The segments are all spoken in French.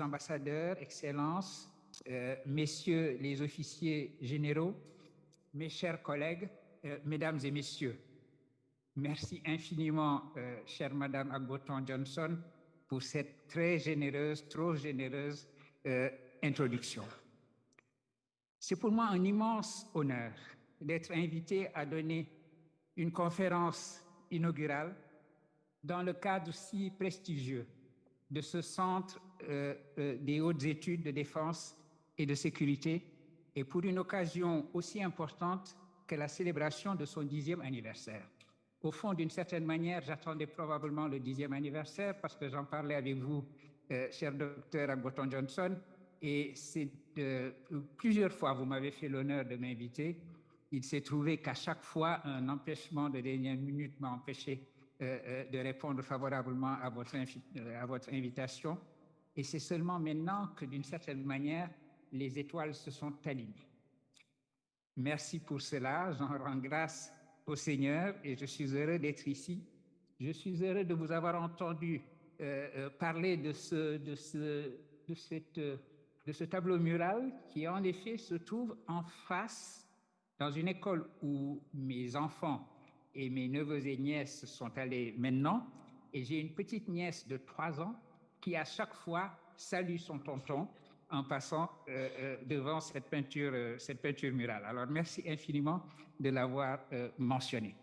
ambassadeurs, Excellences, Messieurs les officiers généraux, mes chers collègues, Mesdames et Messieurs, merci infiniment, chère Madame Agboton Johnson, pour cette très généreuse, trop généreuse introduction. C'est pour moi un immense honneur d'être invité à donner une conférence inaugurale dans le cadre si prestigieux de ce centre des hautes études de défense et de sécurité, et pour une occasion aussi importante que la célébration de son 10e anniversaire. Au fond, d'une certaine manière, j'attendais probablement le 10e anniversaire parce que j'en parlais avec vous, cher docteur Agboton Johnson, et c'est plusieurs fois vous m'avez fait l'honneur de m'inviter. Il s'est trouvé qu'à chaque fois, un empêchement de dernière minute m'a empêché de répondre favorablement à votre invitation. Et c'est seulement maintenant que, d'une certaine manière, les étoiles se sont alignées. Merci pour cela, j'en rends grâce au Seigneur et je suis heureux d'être ici. Je suis heureux de vous avoir entendu parler de ce tableau mural qui, en effet, se trouve en face, dans une école où mes enfants et mes neveux et nièces sont allés maintenant, et j'ai une petite nièce de 3 ans qui, à chaque fois, salue son tonton en passant devant cette peinture murale. Alors, merci infiniment de l'avoir mentionné.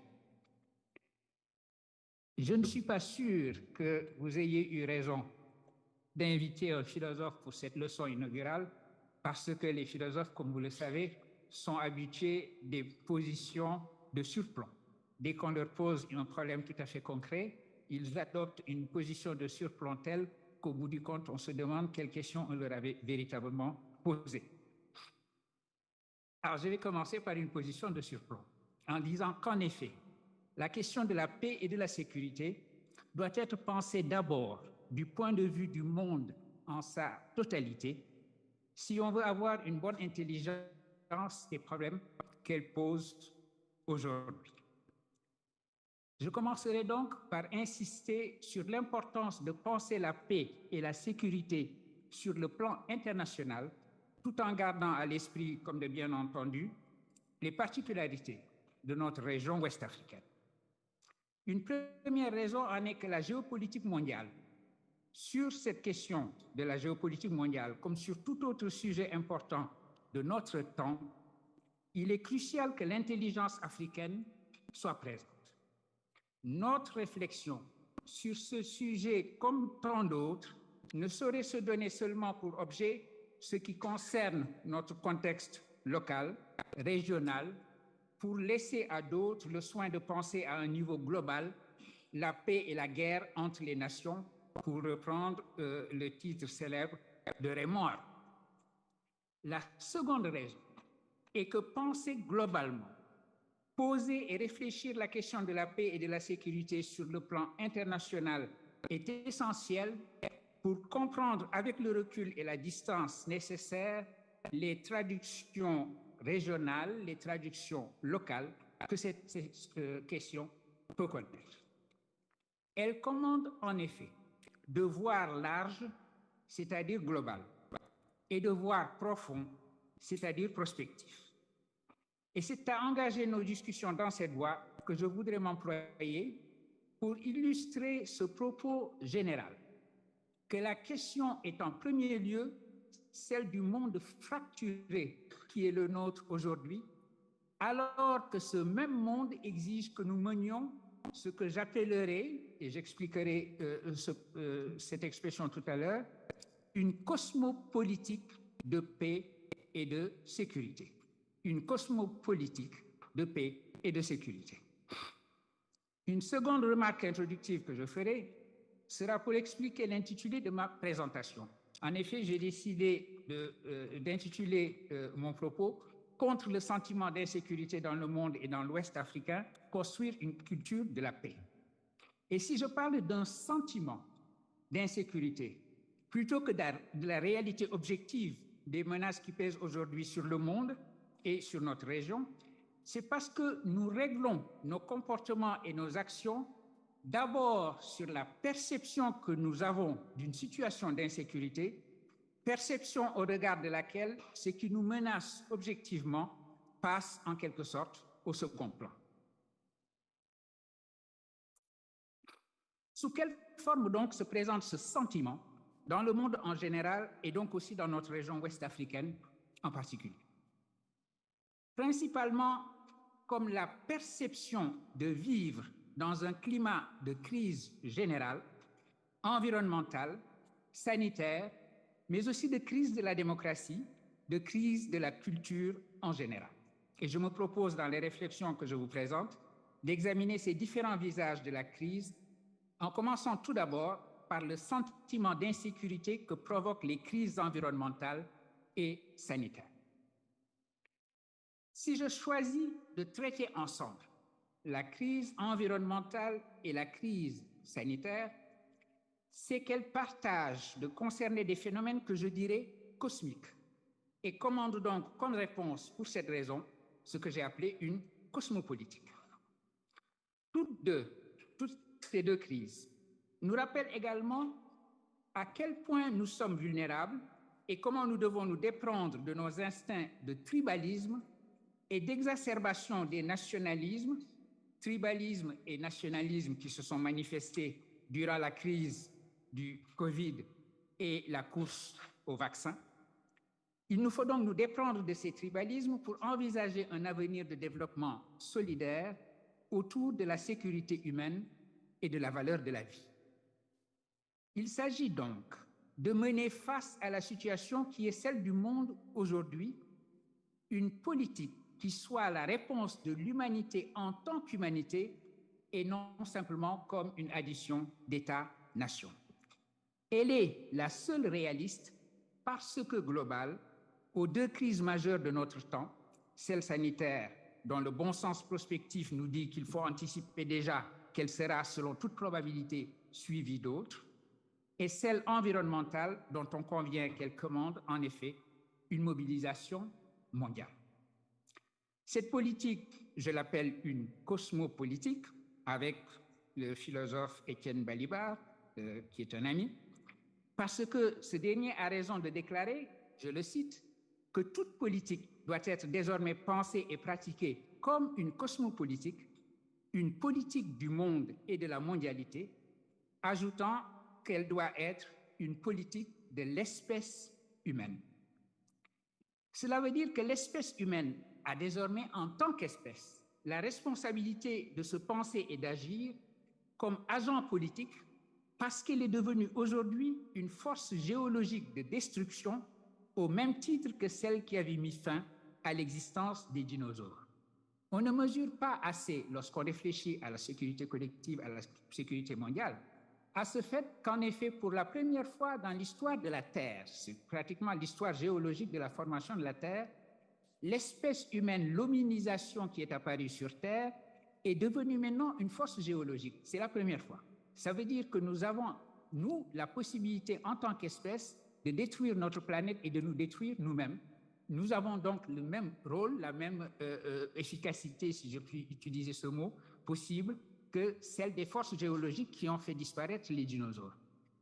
Je ne suis pas sûr que vous ayez eu raison d'inviter un philosophe pour cette leçon inaugurale, parce que les philosophes, comme vous le savez, sont habitués des positions de surplomb. Dès qu'on leur pose un problème tout à fait concret, ils adoptent une position de surplomb telle qu'au bout du compte, on se demande quelles questions on leur avait véritablement posées. Alors, je vais commencer par une position de surplomb, en disant qu'en effet, la question de la paix et de la sécurité doit être pensée d'abord du point de vue du monde en sa totalité, si on veut avoir une bonne intelligence des problèmes qu'elle pose aujourd'hui. Je commencerai donc par insister sur l'importance de penser la paix et la sécurité sur le plan international, tout en gardant à l'esprit, comme de bien entendu, les particularités de notre région ouest-africaine. Une première raison en est que la géopolitique mondiale, sur cette question de la géopolitique mondiale, comme sur tout autre sujet important de notre temps, il est crucial que l'intelligence africaine soit présente. Notre réflexion sur ce sujet, comme tant d'autres, ne saurait se donner seulement pour objet ce qui concerne notre contexte local, régional, pour laisser à d'autres le soin de penser à un niveau global la paix et la guerre entre les nations, pour reprendre le titre célèbre de Raymond Aron. La seconde raison est que penser globalement, poser et réfléchir la question de la paix et de la sécurité sur le plan international est essentiel pour comprendre avec le recul et la distance nécessaires les traductions régionales, les traductions locales que cette question peut connaître. Elle commande en effet de voir large, c'est-à-dire global, et de voir profond, c'est-à-dire prospectif. Et c'est à engager nos discussions dans cette voie que je voudrais m'employer pour illustrer ce propos général, que la question est en premier lieu celle du monde fracturé qui est le nôtre aujourd'hui, alors que ce même monde exige que nous menions ce que j'appellerai, et j'expliquerai cette expression tout à l'heure, une cosmopolitique de paix et de sécurité. Une cosmopolitique de paix et de sécurité. Une seconde remarque introductive que je ferai sera pour expliquer l'intitulé de ma présentation. En effet, j'ai décidé d'intituler mon propos « Contre le sentiment d'insécurité dans le monde et dans l'Ouest africain, construire une culture de la paix ». Et si je parle d'un sentiment d'insécurité, plutôt que de la réalité objective des menaces qui pèsent aujourd'hui sur le monde et sur notre région, c'est parce que nous réglons nos comportements et nos actions d'abord sur la perception que nous avons d'une situation d'insécurité, perception au regard de laquelle ce qui nous menace objectivement passe en quelque sorte au second plan. Sous quelle forme donc se présente ce sentiment dans le monde en général et donc aussi dans notre région ouest africaine en particulier? Principalement comme la perception de vivre dans un climat de crise générale, environnementale, sanitaire, mais aussi de crise de la démocratie, de crise de la culture en général. Et je me propose, dans les réflexions que je vous présente, d'examiner ces différents visages de la crise, en commençant tout d'abord par le sentiment d'insécurité que provoquent les crises environnementales et sanitaires. Si je choisis de traiter ensemble la crise environnementale et la crise sanitaire, c'est qu'elles partagent de concerner des phénomènes que je dirais cosmiques et commandent donc comme réponse pour cette raison ce que j'ai appelé une cosmopolitique. Toutes ces deux crises nous rappellent également à quel point nous sommes vulnérables et comment nous devons nous déprendre de nos instincts de tribalisme et d'exacerbation des nationalismes, tribalisme et nationalisme qui se sont manifestés durant la crise du Covid et la course au vaccin. Il nous faut donc nous déprendre de ces tribalismes pour envisager un avenir de développement solidaire autour de la sécurité humaine et de la valeur de la vie. Il s'agit donc de mener face à la situation qui est celle du monde aujourd'hui, une politique qui soit la réponse de l'humanité en tant qu'humanité et non simplement comme une addition d'États-nations. Elle est la seule réaliste parce que globale aux deux crises majeures de notre temps, celle sanitaire dont le bon sens prospectif nous dit qu'il faut anticiper déjà qu'elle sera selon toute probabilité suivie d'autres, et celle environnementale dont on convient qu'elle commande en effet une mobilisation mondiale. Cette politique, je l'appelle une cosmopolitique, avec le philosophe Étienne Balibar, qui est un ami, parce que ce dernier a raison de déclarer, je le cite, que toute politique doit être désormais pensée et pratiquée comme une cosmopolitique, une politique du monde et de la mondialité, ajoutant qu'elle doit être une politique de l'espèce humaine. Cela veut dire que l'espèce humaine a désormais, en tant qu'espèce, la responsabilité de se penser et d'agir comme agent politique parce qu'elle est devenue aujourd'hui une force géologique de destruction au même titre que celle qui avait mis fin à l'existence des dinosaures. On ne mesure pas assez, lorsqu'on réfléchit à la sécurité collective, à la sécurité mondiale, à ce fait qu'en effet, pour la première fois dans l'histoire de la Terre, c'est pratiquement l'histoire géologique de la formation de la Terre, l'espèce humaine, l'hominisation qui est apparue sur Terre, est devenue maintenant une force géologique. C'est la première fois. Ça veut dire que nous avons, nous, la possibilité en tant qu'espèce de détruire notre planète et de nous détruire nous-mêmes. Nous avons donc le même rôle, la même efficacité, si je puis utiliser ce mot, possible que celle des forces géologiques qui ont fait disparaître les dinosaures.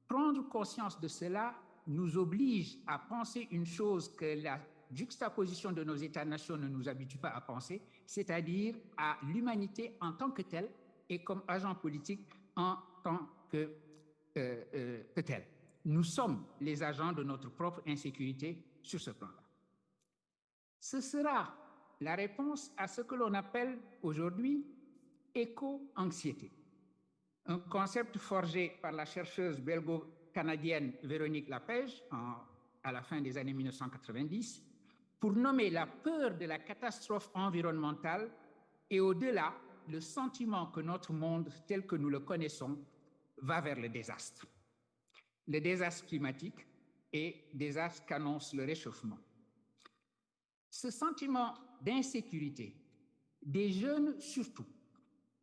Prendre conscience de cela nous oblige à penser une chose que la juxtaposition de nos États-nations ne nous habitue pas à penser, c'est-à-dire à l'humanité en tant que telle et comme agent politique en tant que telle. Nous sommes les agents de notre propre insécurité sur ce plan-là. Ce sera la réponse à ce que l'on appelle aujourd'hui éco-anxiété, un concept forgé par la chercheuse belgo-canadienne Véronique Lapège à la fin des années 1990 pour nommer la peur de la catastrophe environnementale et au-delà le sentiment que notre monde tel que nous le connaissons va vers le désastre climatique et désastre qu'annonce le réchauffement. Ce sentiment d'insécurité des jeunes surtout,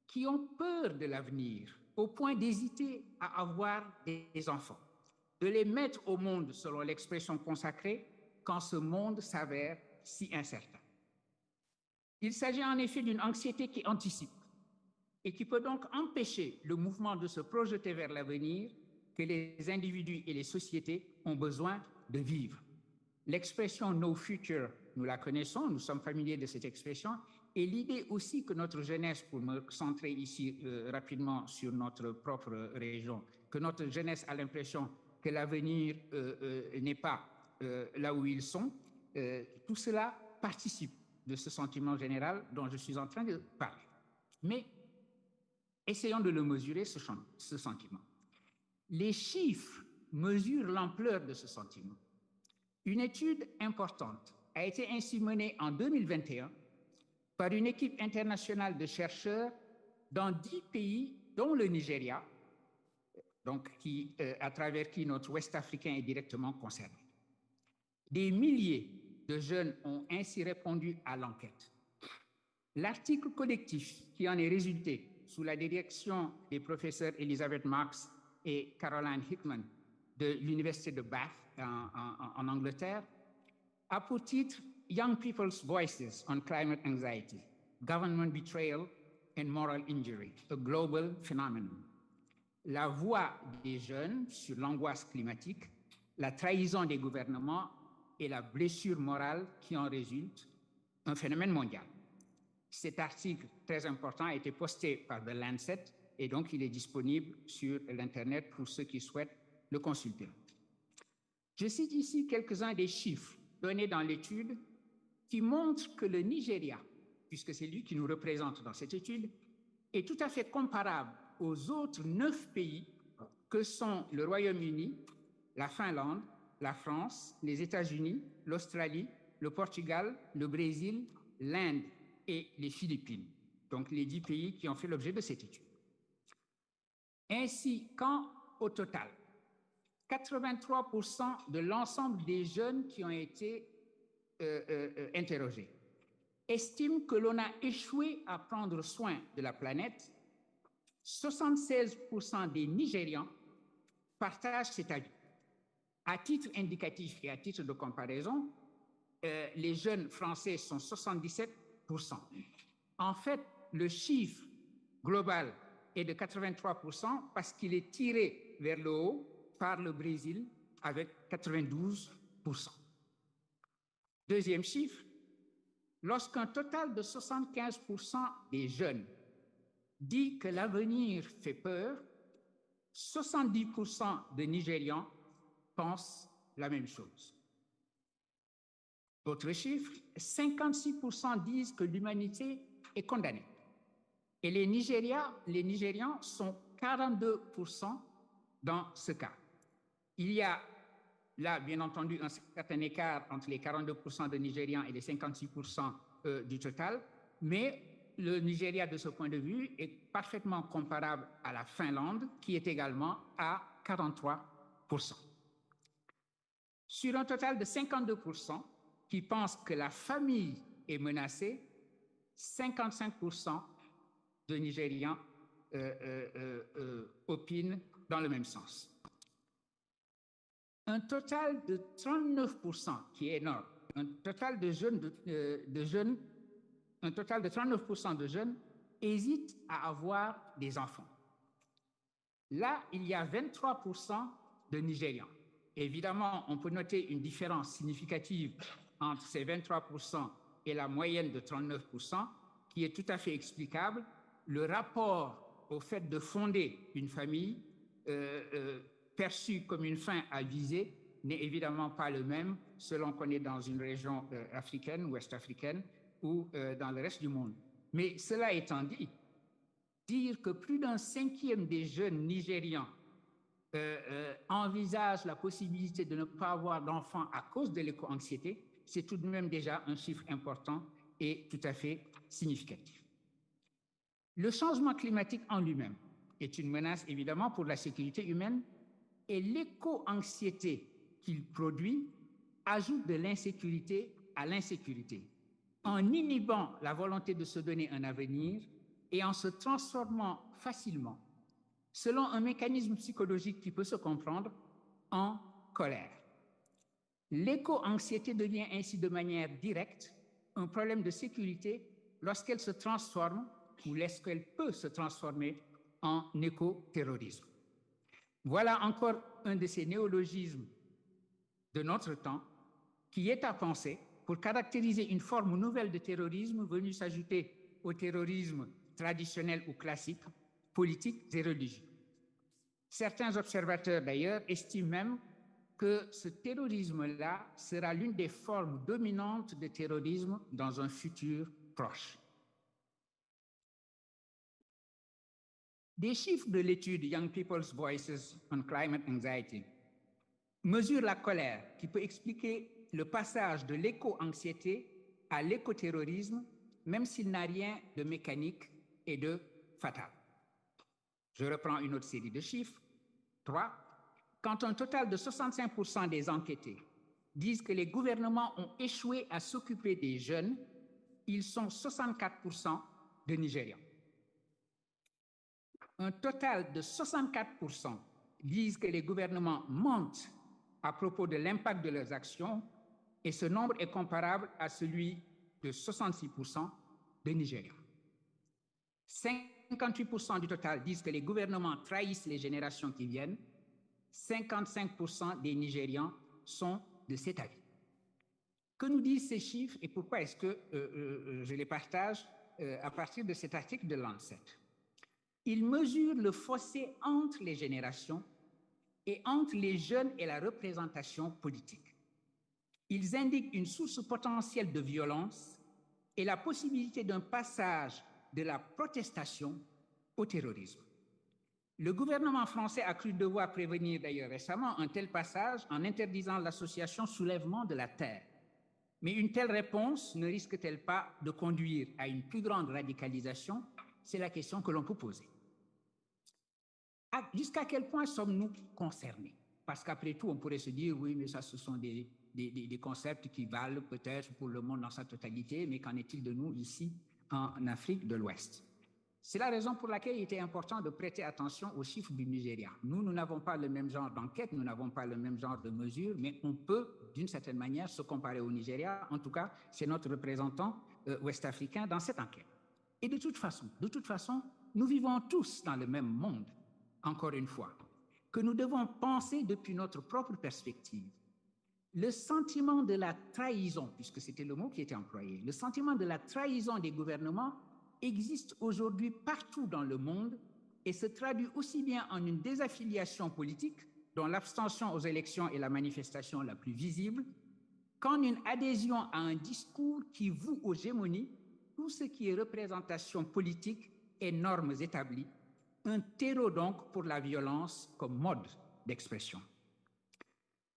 qui ont peur de l'avenir au point d'hésiter à avoir des enfants, de les mettre au monde selon l'expression consacrée quand ce monde s'avère si incertain. Il s'agit en effet d'une anxiété qui anticipe, et qui peut donc empêcher le mouvement de se projeter vers l'avenir que les individus et les sociétés ont besoin de vivre. L'expression no future, nous la connaissons, nous sommes familiers de cette expression, et l'idée aussi que notre jeunesse, pour me centrer ici rapidement sur notre propre région, que notre jeunesse a l'impression que l'avenir n'est pas là où ils sont, tout cela participe de ce sentiment général dont je suis en train de parler. Mais essayons de le mesurer, ce sentiment. Les chiffres mesurent l'ampleur de ce sentiment. Une étude importante a été ainsi menée en 2021 par une équipe internationale de chercheurs dans 10 pays, dont le Nigeria, donc à travers qui notre Ouest africain est directement concerné. Des milliers de jeunes ont ainsi répondu à l'enquête. L'article collectif qui en est résulté sous la direction des professeurs Elizabeth Marks et Caroline Hickman de l'Université de Bath en Angleterre a pour titre Young People's Voices on Climate Anxiety, Government Betrayal and Moral Injury, a Global Phenomenon. La voix des jeunes sur l'angoisse climatique, la trahison des gouvernements et la blessure morale qui en résulte, un phénomène mondial. Cet article très important a été posté par The Lancet et donc il est disponible sur l'Internet pour ceux qui souhaitent le consulter. Je cite ici quelques-uns des chiffres donnés dans l'étude qui montrent que le Nigeria, puisque c'est lui qui nous représente dans cette étude, est tout à fait comparable aux autres 9 pays que sont le Royaume-Uni, la Finlande, la France, les États-Unis, l'Australie, le Portugal, le Brésil, l'Inde et les Philippines. Donc les 10 pays qui ont fait l'objet de cette étude. Ainsi, quand au total, 83% de l'ensemble des jeunes qui ont été interrogés estiment que l'on a échoué à prendre soin de la planète, 76% des Nigérians partagent cet avis. À titre indicatif et à titre de comparaison, les jeunes français sont 77%. En fait, le chiffre global est de 83% parce qu'il est tiré vers le haut par le Brésil avec 92%. Deuxième chiffre, lorsqu'un total de 75% des jeunes dit que l'avenir fait peur, 70% de Nigérians pensent la même chose. Autre chiffre, 56% disent que l'humanité est condamnée. Et les Nigérians sont 42% dans ce cas. Il y a là, bien entendu, un certain écart entre les 42% de Nigérians et les 56% du total, mais le Nigeria, de ce point de vue, est parfaitement comparable à la Finlande, qui est également à 43%. Sur un total de 52% qui pensent que la famille est menacée, 55% de Nigérians opinent dans le même sens. Un total de 39%, qui est énorme, un total de 39% de jeunes hésitent à avoir des enfants. Là, il y a 23% de Nigérians. Évidemment, on peut noter une différence significative entre ces 23% et la moyenne de 39%, qui est tout à fait explicable. Le rapport au fait de fonder une famille perçu comme une fin à viser n'est évidemment pas le même selon qu'on est dans une région africaine, ouest-africaine ou dans le reste du monde. Mais cela étant dit, dire que plus d'un cinquième des jeunes Nigérians envisagent la possibilité de ne pas avoir d'enfants à cause de l'éco-anxiété, c'est tout de même déjà un chiffre important et tout à fait significatif. Le changement climatique en lui-même est une menace évidemment pour la sécurité humaine et l'éco-anxiété qu'il produit ajoute de l'insécurité à l'insécurité, en inhibant la volonté de se donner un avenir et en se transformant facilement, selon un mécanisme psychologique qui peut se comprendre, en colère. L'éco-anxiété devient ainsi de manière directe un problème de sécurité lorsqu'elle se transforme ou est-ce qu'elle peut se transformer en éco-terrorisme? Voilà encore un de ces néologismes de notre temps qui est à penser pour caractériser une forme nouvelle de terrorisme venue s'ajouter au terrorisme traditionnel ou classique, politique et religieux. Certains observateurs, d'ailleurs, estiment même que ce terrorisme-là sera l'une des formes dominantes de terrorisme dans un futur proche. Des chiffres de l'étude Young People's Voices on Climate Anxiety mesurent la colère qui peut expliquer le passage de l'éco-anxiété à l'écoterrorisme, même s'il n'a rien de mécanique et de fatal. Je reprends une autre série de chiffres. 3. Quand un total de 65% des enquêtés disent que les gouvernements ont échoué à s'occuper des jeunes, ils sont 64% de Nigérians. Un total de 64% disent que les gouvernements mentent à propos de l'impact de leurs actions, et ce nombre est comparable à celui de 66% de Nigérians. 58% du total disent que les gouvernements trahissent les générations qui viennent. 55% des Nigérians sont de cet avis. Que nous disent ces chiffres et pourquoi est-ce que je les partage à partir de cet article de Lancet? Ils mesurent le fossé entre les générations et entre les jeunes et la représentation politique. Ils indiquent une source potentielle de violence et la possibilité d'un passage de la protestation au terrorisme. Le gouvernement français a cru devoir prévenir d'ailleurs récemment un tel passage en interdisant l'association Soulèvement de la Terre. Mais une telle réponse ne risque-t-elle pas de conduire à une plus grande radicalisation? C'est la question que l'on peut poser. Jusqu'à quel point sommes-nous concernés? Parce qu'après tout, on pourrait se dire, oui, mais ça, ce sont des concepts qui valent peut-être pour le monde dans sa totalité, mais qu'en est-il de nous ici en Afrique de l'Ouest? C'est la raison pour laquelle il était important de prêter attention aux chiffres du Nigeria. Nous n'avons pas le même genre d'enquête, nous n'avons pas le même genre de mesures, mais on peut, d'une certaine manière, se comparer au Nigeria. En tout cas, c'est notre représentant ouest-africain dans cette enquête. Et de toute façon, nous vivons tous dans le même monde, encore une fois, que nous devons penser depuis notre propre perspective. Le sentiment de la trahison, puisque c'était le mot qui était employé, le sentiment de la trahison des gouvernements existe aujourd'hui partout dans le monde et se traduit aussi bien en une désaffiliation politique, dont l'abstention aux élections est la manifestation la plus visible, qu'en une adhésion à un discours qui voue aux gémonies tout ce qui est représentation politique et normes établies, un terreau donc pour la violence comme mode d'expression.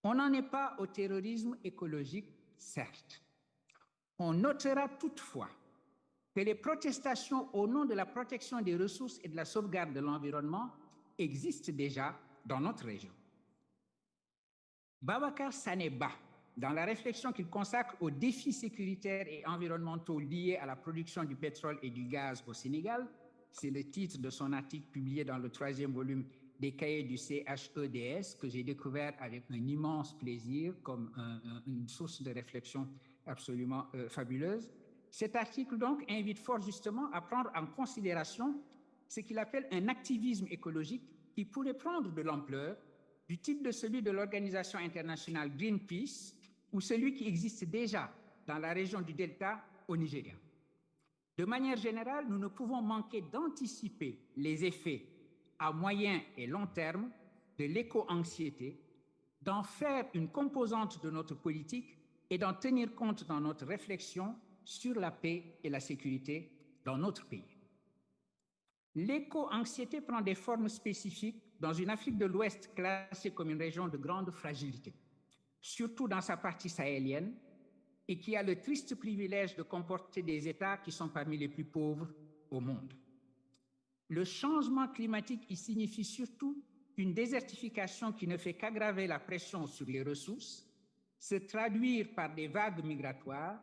On n'en est pas au terrorisme écologique, certes. On notera toutefois que les protestations au nom de la protection des ressources et de la sauvegarde de l'environnement existent déjà dans notre région. Babacar Saneba, dans la réflexion qu'il consacre aux défis sécuritaires et environnementaux liés à la production du pétrole et du gaz au Sénégal, c'est le titre de son article publié dans le 3e volume des cahiers du CHEDS, que j'ai découvert avec un immense plaisir comme une source de réflexion absolument fabuleuse. Cet article, donc, invite fort justement à prendre en considération ce qu'il appelle un activisme écologique qui pourrait prendre de l'ampleur du type de celui de l'organisation internationale Greenpeace ou celui qui existe déjà dans la région du Delta au Nigeria. De manière générale, nous ne pouvons manquer d'anticiper les effets à moyen et long terme de l'éco-anxiété, d'en faire une composante de notre politique et d'en tenir compte dans notre réflexion sur la paix et la sécurité dans notre pays. L'éco-anxiété prend des formes spécifiques dans une Afrique de l'Ouest classée comme une région de grande fragilité, surtout dans sa partie sahélienne, et qui a le triste privilège de comporter des États qui sont parmi les plus pauvres au monde. Le changement climatique y signifie surtout une désertification qui ne fait qu'aggraver la pression sur les ressources, se traduire par des vagues migratoires,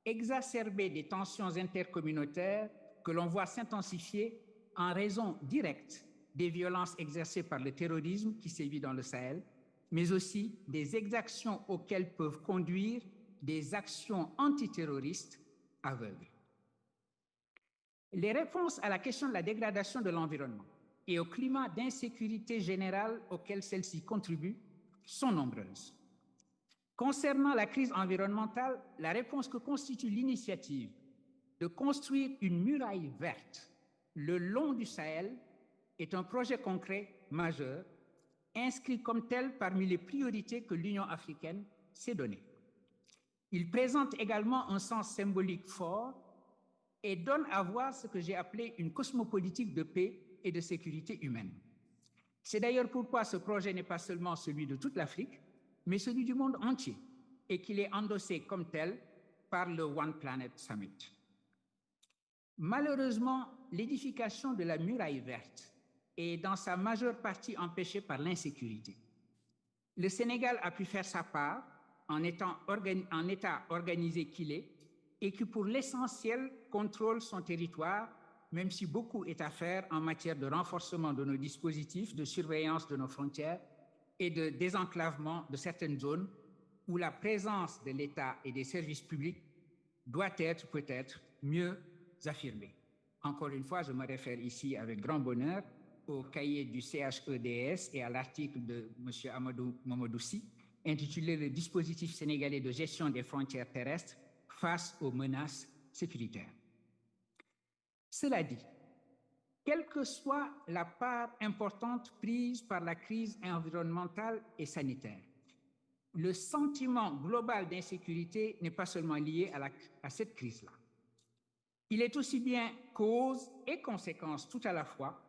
exacerber des tensions intercommunautaires que l'on voit s'intensifier en raison directe des violences exercées par le terrorisme qui sévit dans le Sahel, mais aussi des exactions auxquelles peuvent conduire des actions antiterroristes aveugles. Les réponses à la question de la dégradation de l'environnement et au climat d'insécurité générale auquel celle-ci contribue sont nombreuses. Concernant la crise environnementale, la réponse que constitue l'initiative de construire une muraille verte le long du Sahel est un projet concret majeur, inscrit comme tel parmi les priorités que l'Union africaine s'est donnée. Il présente également un sens symbolique fort et donne à voir ce que j'ai appelé une cosmopolitique de paix et de sécurité humaine. C'est d'ailleurs pourquoi ce projet n'est pas seulement celui de toute l'Afrique, mais celui du monde entier, et qu'il est endossé comme tel par le One Planet Summit. Malheureusement, l'édification de la muraille verte est dans sa majeure partie empêchée par l'insécurité. Le Sénégal a pu faire sa part en état organisé qu'il est et qui, pour l'essentiel, contrôle son territoire, même si beaucoup est à faire en matière de renforcement de nos dispositifs, de surveillance de nos frontières et de désenclavement de certaines zones où la présence de l'État et des services publics doit être peut-être mieux affirmée. Encore une fois, je me réfère ici avec grand bonheur au cahier du CHEDS et à l'article de M. Amadou Mamadou-Sy intitulé « Le dispositif sénégalais de gestion des frontières terrestres face aux menaces sécuritaires ». Cela dit, quelle que soit la part importante prise par la crise environnementale et sanitaire, le sentiment global d'insécurité n'est pas seulement lié à cette crise-là. Il est aussi bien cause et conséquence tout à la fois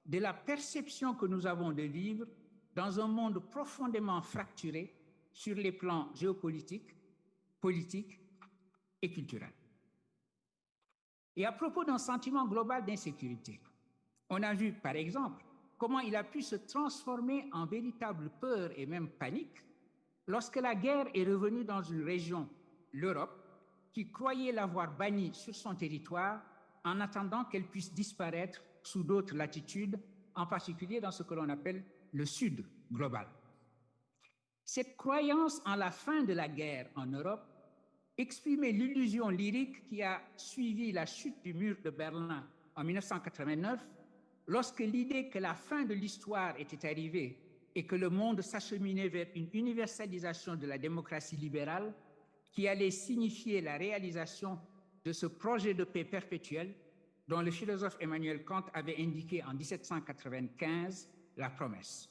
de la perception que nous avons de vivre dans un monde profondément fracturé sur les plans géopolitiques, politiques et culturels. Et à propos d'un sentiment global d'insécurité, on a vu, par exemple, comment il a pu se transformer en véritable peur et même panique lorsque la guerre est revenue dans une région, l'Europe, qui croyait l'avoir bannie sur son territoire en attendant qu'elle puisse disparaître sous d'autres latitudes, en particulier dans ce que l'on appelle le Sud global. Cette croyance en la fin de la guerre en Europe exprimait l'illusion lyrique qui a suivi la chute du mur de Berlin en 1989, lorsque l'idée que la fin de l'histoire était arrivée et que le monde s'acheminait vers une universalisation de la démocratie libérale qui allait signifier la réalisation de ce projet de paix perpétuelle dont le philosophe Emmanuel Kant avait indiqué en 1795 la promesse.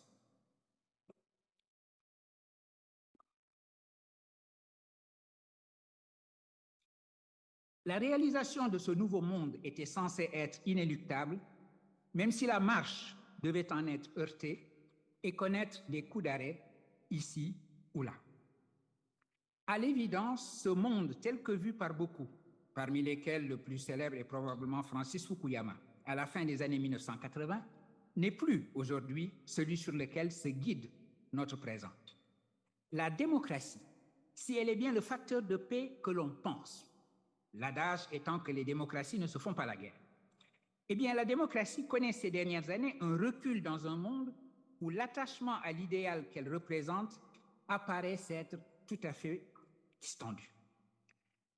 La réalisation de ce nouveau monde était censée être inéluctable, même si la marche devait en être heurtée et connaître des coups d'arrêt ici ou là. À l'évidence, ce monde tel que vu par beaucoup, parmi lesquels le plus célèbre est probablement Francis Fukuyama, à la fin des années 1980, n'est plus aujourd'hui celui sur lequel se guide notre présent. La démocratie, si elle est bien le facteur de paix que l'on pense, l'adage étant que les démocraties ne se font pas la guerre, eh bien la démocratie connaît ces dernières années un recul dans un monde où l'attachement à l'idéal qu'elle représente apparaît s'être tout à fait distendu.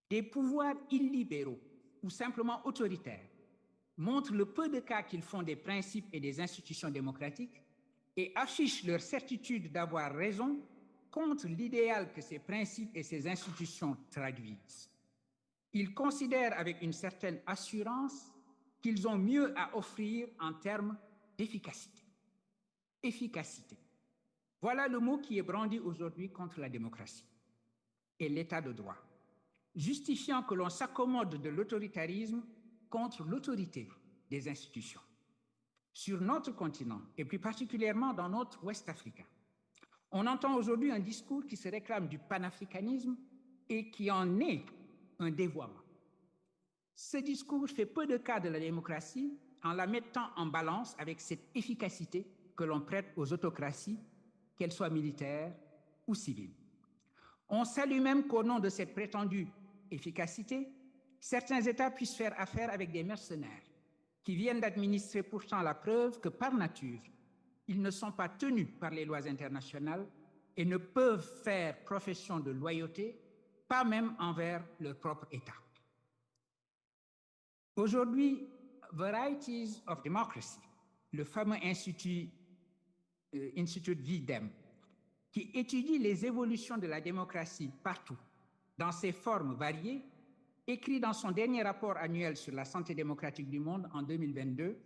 Des pouvoirs illibéraux ou simplement autoritaires montrent le peu de cas qu'ils font des principes et des institutions démocratiques et affichent leur certitude d'avoir raison contre l'idéal que ces principes et ces institutions traduisent. Ils considèrent avec une certaine assurance qu'ils ont mieux à offrir en termes d'efficacité. Efficacité. Voilà le mot qui est brandi aujourd'hui contre la démocratie et l'état de droit, justifiant que l'on s'accommode de l'autoritarisme contre l'autorité des institutions. Sur notre continent, et plus particulièrement dans notre Ouest africain, on entend aujourd'hui un discours qui se réclame du panafricanisme et qui en est un dévoiement. Ce discours fait peu de cas de la démocratie en la mettant en balance avec cette efficacité que l'on prête aux autocraties, qu'elles soient militaires ou civiles. On salue même qu'au nom de cette prétendue efficacité, certains États puissent faire affaire avec des mercenaires qui viennent d'administrer pourtant la preuve que par nature, ils ne sont pas tenus par les lois internationales et ne peuvent faire profession de loyauté, pas même envers leur propre État. Aujourd'hui, Varieties of Democracy, le fameux institut VIDEM, qui étudie les évolutions de la démocratie partout, dans ses formes variées, écrit dans son dernier rapport annuel sur la santé démocratique du monde en 2022,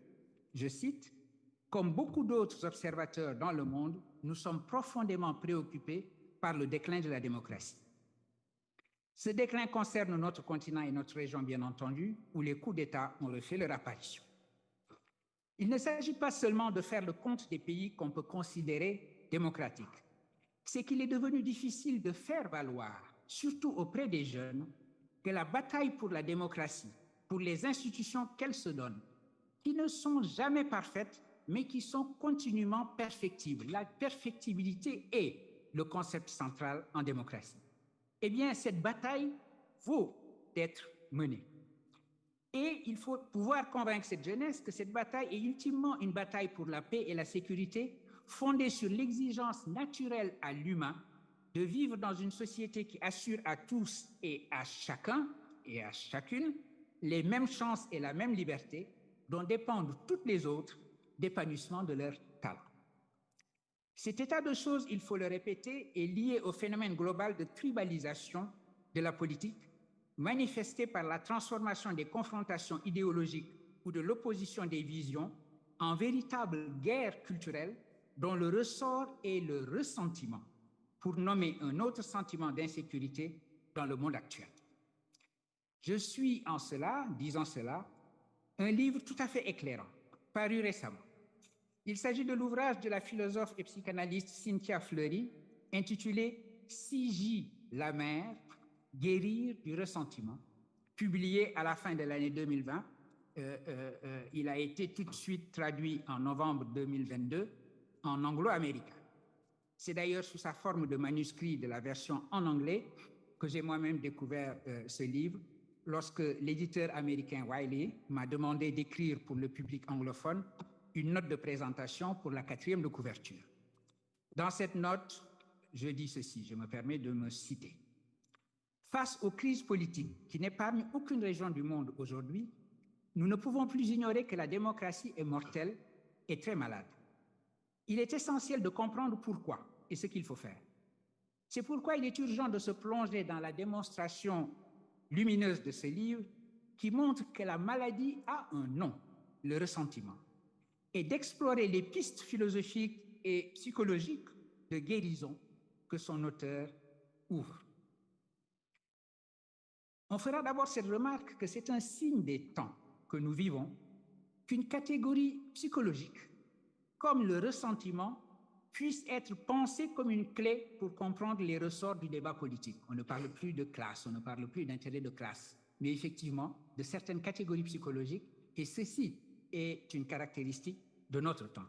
je cite, « Comme beaucoup d'autres observateurs dans le monde, nous sommes profondément préoccupés par le déclin de la démocratie. Ce déclin concerne notre continent et notre région, bien entendu, où les coups d'État ont refait leur apparition. Il ne s'agit pas seulement de faire le compte des pays qu'on peut considérer démocratiques. C'est qu'il est devenu difficile de faire valoir, surtout auprès des jeunes, que la bataille pour la démocratie, pour les institutions qu'elle se donne, qui ne sont jamais parfaites, mais qui sont continuellement perfectibles. La perfectibilité est le concept central en démocratie. Eh bien, cette bataille vaut d'être menée. Et il faut pouvoir convaincre cette jeunesse que cette bataille est ultimement une bataille pour la paix et la sécurité, fondée sur l'exigence naturelle à l'humain de vivre dans une société qui assure à tous et à chacun et à chacune les mêmes chances et la même liberté dont dépendent toutes les autres d'épanouissement de leur talent. Cet état de choses, il faut le répéter, est lié au phénomène global de tribalisation de la politique, manifesté par la transformation des confrontations idéologiques ou de l'opposition des visions en véritable guerre culturelle dont le ressort est le ressentiment, pour nommer un autre sentiment d'insécurité dans le monde actuel. Je suis en cela, disant cela, un livre tout à fait éclairant, paru récemment. Il s'agit de l'ouvrage de la philosophe et psychanalyste Cynthia Fleury, intitulé « Si la mère, guérir du ressentiment », publié à la fin de l'année 2020. Il a été tout de suite traduit en novembre 2022 en anglo-américain. C'est d'ailleurs sous sa forme de manuscrit de la version en anglais que j'ai moi-même découvert ce livre lorsque l'éditeur américain Wiley m'a demandé d'écrire pour le public anglophone une note de présentation pour la 4e de couverture. Dans cette note, je dis ceci, je me permets de me citer. Face aux crises politiques qui n'épargnent aucune région du monde aujourd'hui, nous ne pouvons plus ignorer que la démocratie est mortelle et très malade. Il est essentiel de comprendre pourquoi et ce qu'il faut faire. C'est pourquoi il est urgent de se plonger dans la démonstration lumineuse de ce livre qui montre que la maladie a un nom, le ressentiment, et d'explorer les pistes philosophiques et psychologiques de guérison que son auteur ouvre. On fera d'abord cette remarque que c'est un signe des temps que nous vivons qu'une catégorie psychologique, comme le ressentiment, puisse être pensée comme une clé pour comprendre les ressorts du débat politique. On ne parle plus de classe, on ne parle plus d'intérêt de classe, mais effectivement de certaines catégories psychologiques, et ceci est une caractéristique de notre temps.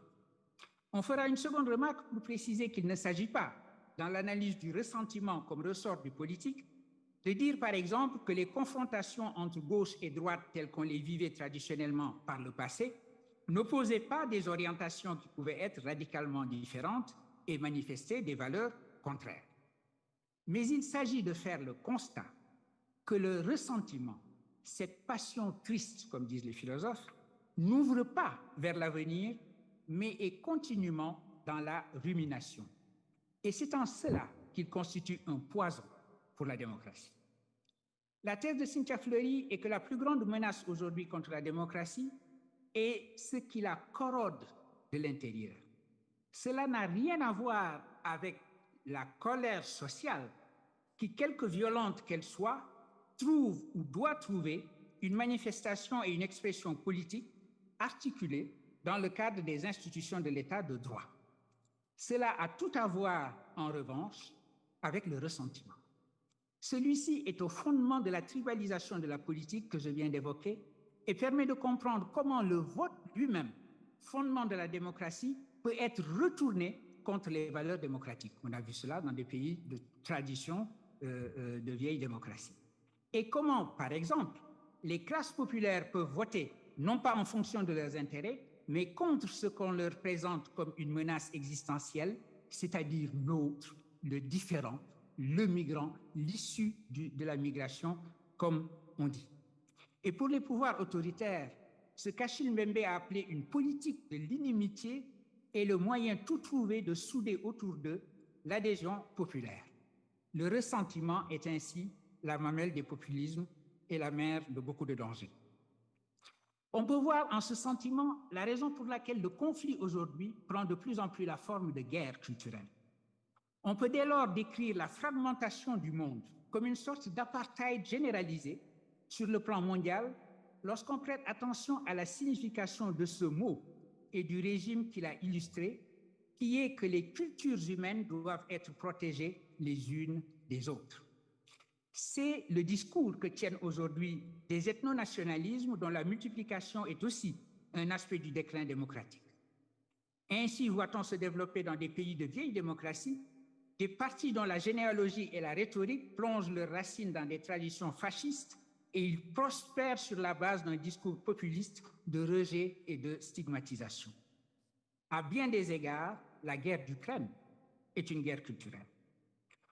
On fera une seconde remarque pour préciser qu'il ne s'agit pas, dans l'analyse du ressentiment comme ressort du politique, de dire par exemple que les confrontations entre gauche et droite telles qu'on les vivait traditionnellement par le passé n'opposaient pas des orientations qui pouvaient être radicalement différentes et manifester des valeurs contraires. Mais il s'agit de faire le constat que le ressentiment, cette passion triste, comme disent les philosophes, n'ouvre pas vers l'avenir, mais est continuellement dans la rumination. Et c'est en cela qu'il constitue un poison pour la démocratie. La thèse de Cynthia Fleury est que la plus grande menace aujourd'hui contre la démocratie est ce qui la corrode de l'intérieur. Cela n'a rien à voir avec la colère sociale qui, quelque violente qu'elle soit, trouve ou doit trouver une manifestation et une expression politique articulée dans le cadre des institutions de l'État de droit. Cela a tout à voir, en revanche, avec le ressentiment. Celui-ci est au fondement de la tribalisation de la politique que je viens d'évoquer et permet de comprendre comment le vote lui-même, fondement de la démocratie, peut être retourné contre les valeurs démocratiques. On a vu cela dans des pays de tradition de vieille démocratie. Et comment, par exemple, les classes populaires peuvent voter non pas en fonction de leurs intérêts, mais contre ce qu'on leur présente comme une menace existentielle, c'est-à-dire l'autre, le différent, le migrant, l'issue de la migration, comme on dit. Et pour les pouvoirs autoritaires, ce qu'Achille Mbembe a appelé une politique de l'inimitié est le moyen tout trouvé de souder autour d'eux l'adhésion populaire. Le ressentiment est ainsi la mamelle des populismes et la mère de beaucoup de dangers. On peut voir en ce sentiment la raison pour laquelle le conflit aujourd'hui prend de plus en plus la forme de guerre culturelle. On peut dès lors décrire la fragmentation du monde comme une sorte d'apartheid généralisé sur le plan mondial lorsqu'on prête attention à la signification de ce mot et du régime qu'il a illustré, qui est que les cultures humaines doivent être protégées les unes des autres. C'est le discours que tiennent aujourd'hui des ethno-nationalismes dont la multiplication est aussi un aspect du déclin démocratique. Ainsi voit-on se développer dans des pays de vieille démocratie des partis dont la généalogie et la rhétorique plongent leurs racines dans des traditions fascistes et ils prospèrent sur la base d'un discours populiste de rejet et de stigmatisation. À bien des égards, la guerre d'Ukraine est une guerre culturelle.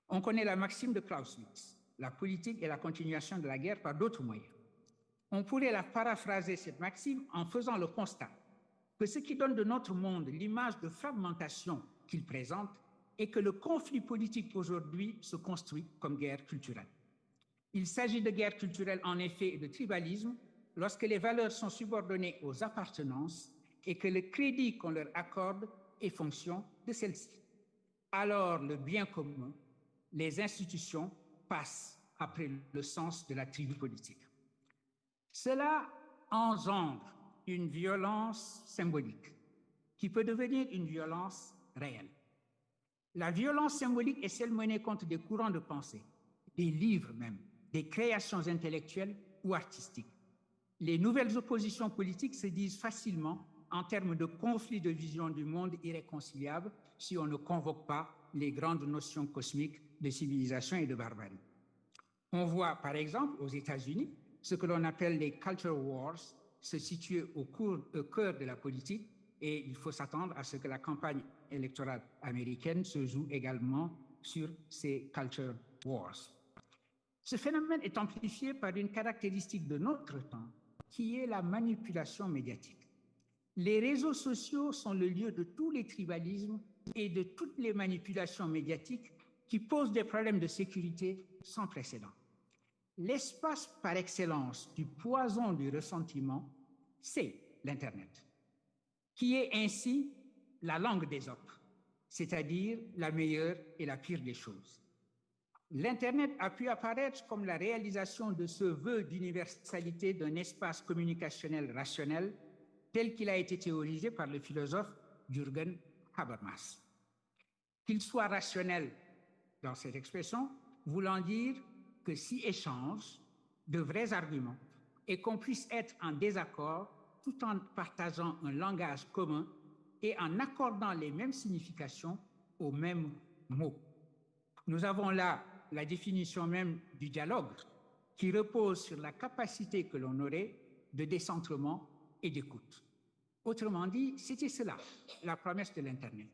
On connaît la maxime de Clausewitz, la politique est la continuation de la guerre par d'autres moyens. On pourrait la paraphraser, cette maxime, en faisant le constat que ce qui donne de notre monde l'image de fragmentation qu'il présente est que le conflit politique aujourd'hui se construit comme guerre culturelle. Il s'agit de guerre culturelle en effet et de tribalisme lorsque les valeurs sont subordonnées aux appartenances et que le crédit qu'on leur accorde est fonction de celles-ci. Alors le bien commun, les institutions passent après le sens de la tribu politique. Cela engendre une violence symbolique qui peut devenir une violence réelle. La violence symbolique est celle menée contre des courants de pensée, des livres même, des créations intellectuelles ou artistiques. Les nouvelles oppositions politiques se disent facilement en termes de conflits de vision du monde irréconciliables si on ne convoque pas les grandes notions cosmiques de civilisation et de barbarie. On voit par exemple aux États-Unis ce que l'on appelle les culture wars se situer au cœur de la politique et il faut s'attendre à ce que la campagne électorale américaine se joue également sur ces culture wars. Ce phénomène est amplifié par une caractéristique de notre temps qui est la manipulation médiatique. Les réseaux sociaux sont le lieu de tous les tribalismes et de toutes les manipulations médiatiques qui posent des problèmes de sécurité sans précédent. L'espace par excellence du poison du ressentiment, c'est l'Internet, qui est ainsi la langue des autres, c'est-à-dire la meilleure et la pire des choses. L'Internet a pu apparaître comme la réalisation de ce vœu d'universalité d'un espace communicationnel rationnel tel qu'il a été théorisé par le philosophe Jürgen Habermas. Qu'il soit rationnel dans cette expression, voulant dire que si échange de vrais arguments et qu'on puisse être en désaccord tout en partageant un langage commun et en accordant les mêmes significations aux mêmes mots. Nous avons là la définition même du dialogue qui repose sur la capacité que l'on aurait de décentrement et d'écoute. Autrement dit, c'était cela, la promesse de l'Internet.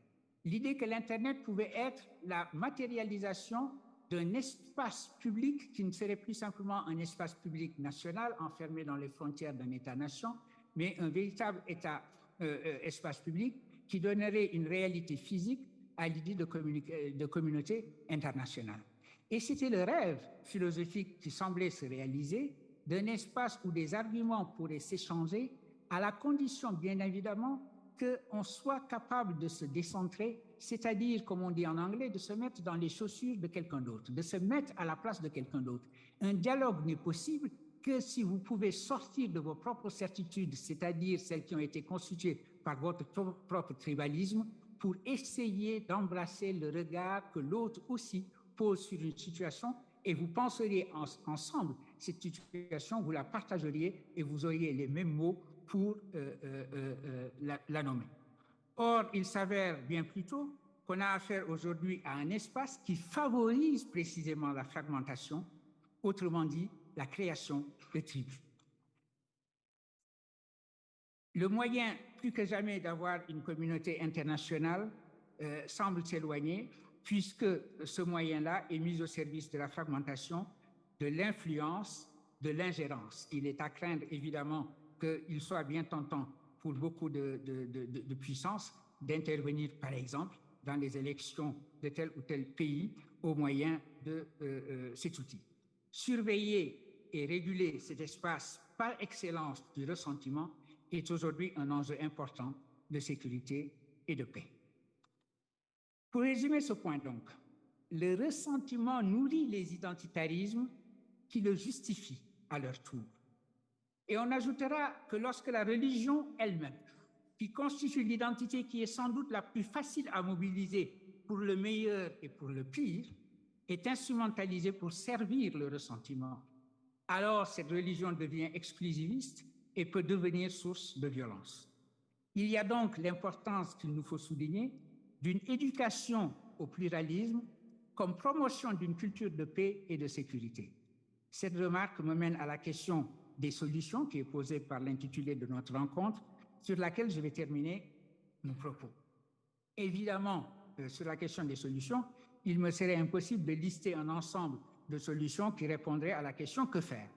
L'idée que l'Internet pouvait être la matérialisation d'un espace public qui ne serait plus simplement un espace public national enfermé dans les frontières d'un État-nation, mais un véritable espace public qui donnerait une réalité physique à l'idée de communauté internationale. Et c'était le rêve philosophique qui semblait se réaliser d'un espace où des arguments pourraient s'échanger à la condition, bien évidemment, qu'on soit capable de se décentrer, c'est-à-dire, comme on dit en anglais, de se mettre dans les chaussures de quelqu'un d'autre, de se mettre à la place de quelqu'un d'autre. Un dialogue n'est possible que si vous pouvez sortir de vos propres certitudes, c'est-à-dire celles qui ont été constituées par votre propre tribalisme, pour essayer d'embrasser le regard que l'autre aussi pose sur une situation et vous penseriez ensemble cette situation, vous la partageriez et vous auriez les mêmes mots pour la nommer. Or, il s'avère bien plutôt qu'on a affaire aujourd'hui à un espace qui favorise précisément la fragmentation, autrement dit, la création de tribus. Le moyen, plus que jamais, d'avoir une communauté internationale semble s'éloigner, puisque ce moyen-là est mis au service de la fragmentation, de l'influence, de l'ingérence. Il est à craindre, évidemment, qu'il soit bien tentant pour beaucoup de puissances d'intervenir, par exemple, dans les élections de tel ou tel pays au moyen de cet outil. Surveiller et réguler cet espace par excellence du ressentiment est aujourd'hui un enjeu important de sécurité et de paix. Pour résumer ce point donc, le ressentiment nourrit les identitarismes qui le justifient à leur tour. Et on ajoutera que lorsque la religion elle-même, qui constitue l'identité qui est sans doute la plus facile à mobiliser pour le meilleur et pour le pire, est instrumentalisée pour servir le ressentiment, alors cette religion devient exclusiviste et peut devenir source de violence. Il y a donc l'importance qu'il nous faut souligner d'une éducation au pluralisme comme promotion d'une culture de paix et de sécurité. Cette remarque me mène à la question des solutions qui est posée par l'intitulé de notre rencontre, sur laquelle je vais terminer mon propos. Évidemment, sur la question des solutions, il me serait impossible de lister un ensemble de solutions qui répondraient à la question que faire.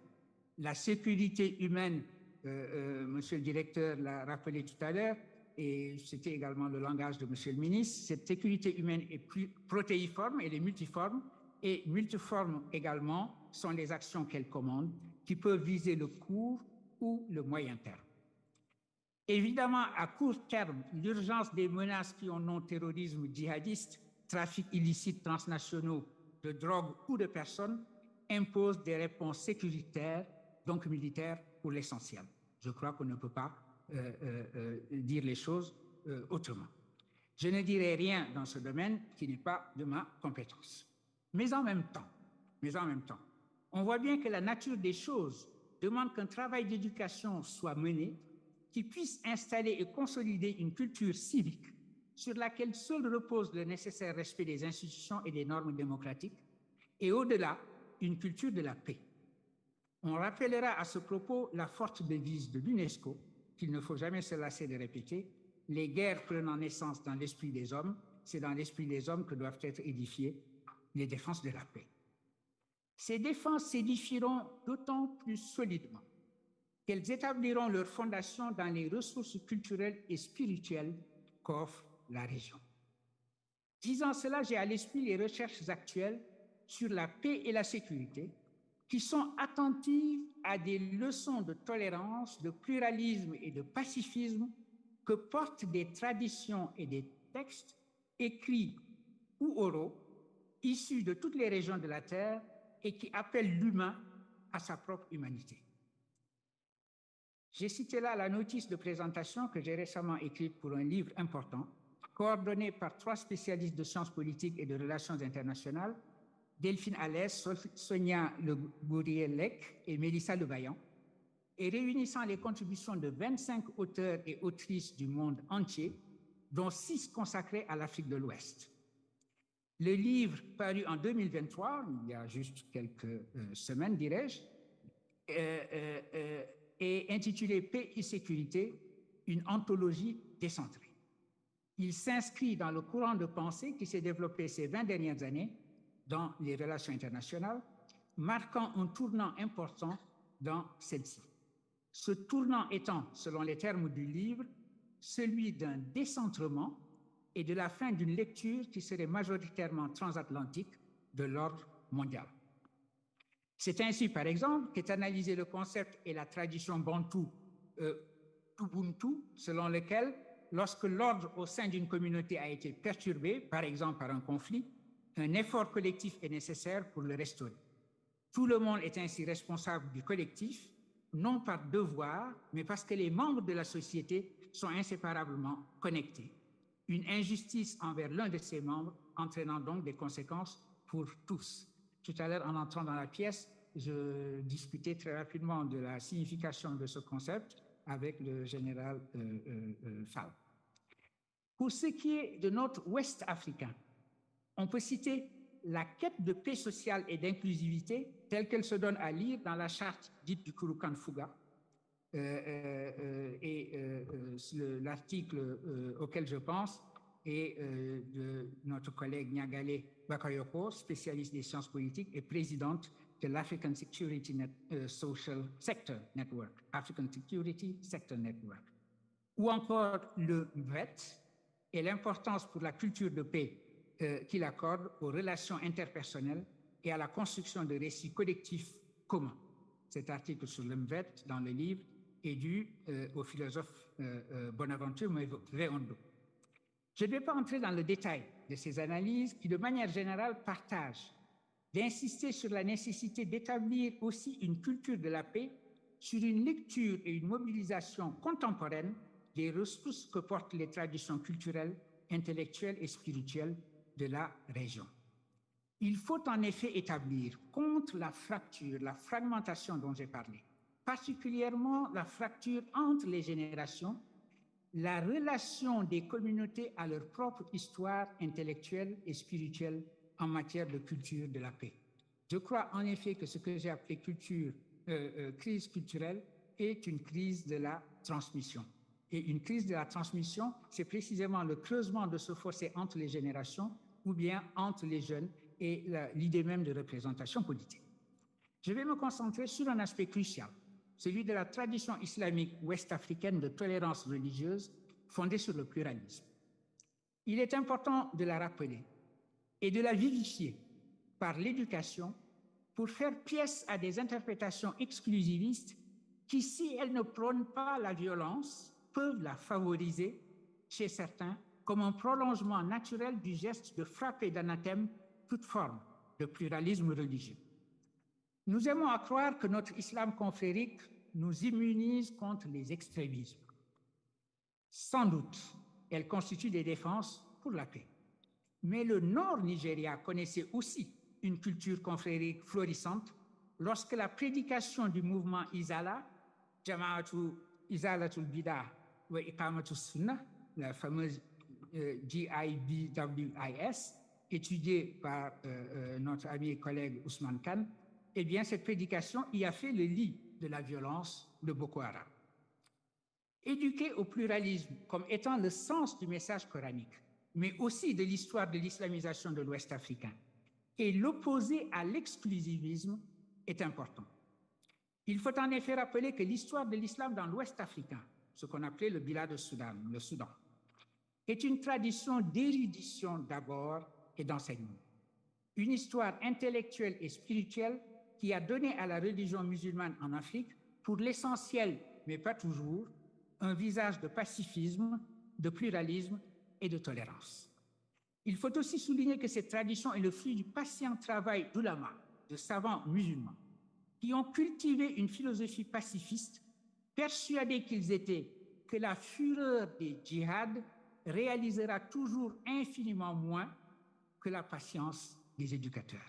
La sécurité humaine, monsieur le directeur l'a rappelé tout à l'heure, et c'était également le langage de monsieur le ministre, cette sécurité humaine est plus protéiforme, elle est multiforme, et multiforme également sont les actions qu'elle commande, qui peuvent viser le court ou le moyen terme. Évidemment, à court terme, l'urgence des menaces qui ont nom terrorisme djihadiste, trafic illicite transnationaux de drogue ou de personnes, impose des réponses sécuritaires, donc militaires, pour l'essentiel. Je crois qu'on ne peut pas dire les choses autrement. Je ne dirai rien dans ce domaine qui n'est pas de ma compétence. Mais en même temps, on voit bien que la nature des choses demande qu'un travail d'éducation soit mené qui puisse installer et consolider une culture civique sur laquelle seul repose le nécessaire respect des institutions et des normes démocratiques, et au-delà, une culture de la paix. On rappellera à ce propos la forte devise de l'UNESCO, qu'il ne faut jamais se lasser de répéter: les guerres prenant naissance dans l'esprit des hommes, c'est dans l'esprit des hommes que doivent être édifiées les défenses de la paix. Ces défenses s'édifieront d'autant plus solidement qu'elles établiront leur fondation dans les ressources culturelles et spirituelles qu'offre la région. Disant cela, j'ai à l'esprit les recherches actuelles sur la paix et la sécurité qui sont attentives à des leçons de tolérance, de pluralisme et de pacifisme que portent des traditions et des textes écrits ou oraux issus de toutes les régions de la Terre et qui appellent l'humain à sa propre humanité. J'ai cité là la notice de présentation que j'ai récemment écrite pour un livre important, coordonné par 3 spécialistes de sciences politiques et de relations internationales, Delphine Alès, Sonia Le Gouriellec et Mélissa Levaillant, et réunissant les contributions de 25 auteurs et autrices du monde entier, dont 6 consacrés à l'Afrique de l'Ouest. Le livre, paru en 2023, il y a juste quelques semaines, dirais-je, est intitulé « Paix et sécurité, une anthologie décentrée ». Il s'inscrit dans le courant de pensée qui s'est développé ces 20 dernières années dans les relations internationales, marquant un tournant important dans celle-ci. Ce tournant étant, selon les termes du livre, celui d'un décentrement et de la fin d'une lecture qui serait majoritairement transatlantique de l'ordre mondial. C'est ainsi, par exemple, qu'est analysé le concept et la tradition bantoue Ubuntu, selon lequel, lorsque l'ordre au sein d'une communauté a été perturbé, par exemple par un conflit, un effort collectif est nécessaire pour le restaurer. Tout le monde est ainsi responsable du collectif, non par devoir, mais parce que les membres de la société sont inséparablement connectés. Une injustice envers l'un de ses membres entraînant donc des conséquences pour tous. Tout à l'heure, en entrant dans la pièce, je discutais très rapidement de la signification de ce concept avec le général Fall. Pour ce qui est de notre Ouest africain, on peut citer la quête de paix sociale et d'inclusivité telle qu'elle se donne à lire dans la charte dite du Kurukan Fuga, l'article auquel je pense est de notre collègue Niagalé Bakayoko, spécialiste des sciences politiques et présidente de l'African Security Social Sector Network, African Security Sector Network. Ou encore le MVET et l'importance pour la culture de paix qu'il accorde aux relations interpersonnelles et à la construction de récits collectifs communs. Cet article sur le MVET dans le livre est dû au philosophe Bonaventure Mveondo. Je ne vais pas entrer dans le détail de ces analyses qui, de manière générale, partagent d'insister sur la nécessité d'établir aussi une culture de la paix sur une lecture et une mobilisation contemporaine des ressources que portent les traditions culturelles, intellectuelles et spirituelles de la région. Il faut en effet établir contre la fracture, la fragmentation dont j'ai parlé, particulièrement la fracture entre les générations, la relation des communautés à leur propre histoire intellectuelle et spirituelle en matière de culture de la paix. Je crois en effet que ce que j'ai appelé crise culturelle est une crise de la transmission. Et une crise de la transmission, c'est précisément le creusement de ce fossé entre les générations ou bien entre les jeunes et l'idée même de représentation politique. Je vais me concentrer sur un aspect crucial, celui de la tradition islamique ouest-africaine de tolérance religieuse fondée sur le pluralisme. Il est important de la rappeler et de la vivifier par l'éducation pour faire pièce à des interprétations exclusivistes qui, si elles ne prônent pas la violence, peuvent la favoriser chez certains comme un prolongement naturel du geste de frapper d'anathème toute forme de pluralisme religieux. Nous aimons à croire que notre islam confrérique nous immunise contre les extrémismes. Sans doute, elle constitue des défenses pour la paix. Mais le Nord Nigeria connaissait aussi une culture confrérique florissante lorsque la prédication du mouvement Izala, Jama'atu Izalatul Bida wa Iqamatus Sunnah, la fameuse GIBWIS, étudiée par notre ami et collègue Ousmane Khan, eh bien, cette prédication y a fait le lit de la violence de Boko Haram. Éduquer au pluralisme comme étant le sens du message coranique, mais aussi de l'histoire de l'islamisation de l'Ouest africain, et l'opposer à l'exclusivisme est important. Il faut en effet rappeler que l'histoire de l'islam dans l'Ouest africain, ce qu'on appelait le Bilad de Soudan, le Soudan, est une tradition d'érudition d'abord et d'enseignement. Une histoire intellectuelle et spirituelle qui a donné à la religion musulmane en Afrique, pour l'essentiel, mais pas toujours, un visage de pacifisme, de pluralisme et de tolérance. Il faut aussi souligner que cette tradition est le fruit du patient travail d'ulama, de savants musulmans, qui ont cultivé une philosophie pacifiste, persuadés qu'ils étaient que la fureur des djihad réalisera toujours infiniment moins que la patience des éducateurs.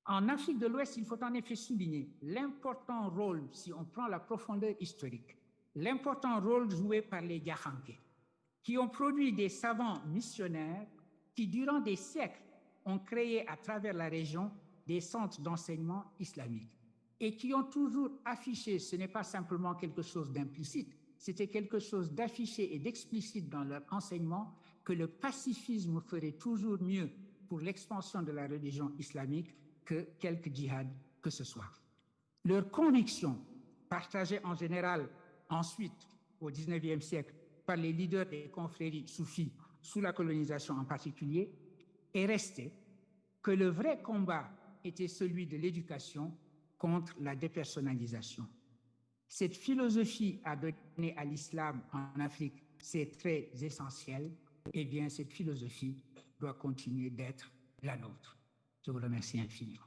En Afrique de l'Ouest, il faut en effet souligner l'important rôle, si on prend la profondeur historique, l'important rôle joué par les Yahanké, qui ont produit des savants missionnaires qui, durant des siècles, ont créé à travers la région des centres d'enseignement islamique et qui ont toujours affiché, ce n'est pas simplement quelque chose d'implicite, c'était quelque chose d'affiché et d'explicite dans leur enseignement, que le pacifisme ferait toujours mieux pour l'expansion de la religion islamique que quelque djihad que ce soit. Leur conviction, partagée en général ensuite, au XIXe siècle, par les leaders des confréries soufis, sous la colonisation en particulier, est restée que le vrai combat était celui de l'éducation contre la dépersonnalisation. Cette philosophie a donné à l'islam en Afrique ses traits essentiels, et bien cette philosophie doit continuer d'être la nôtre. Je vous remercie infiniment.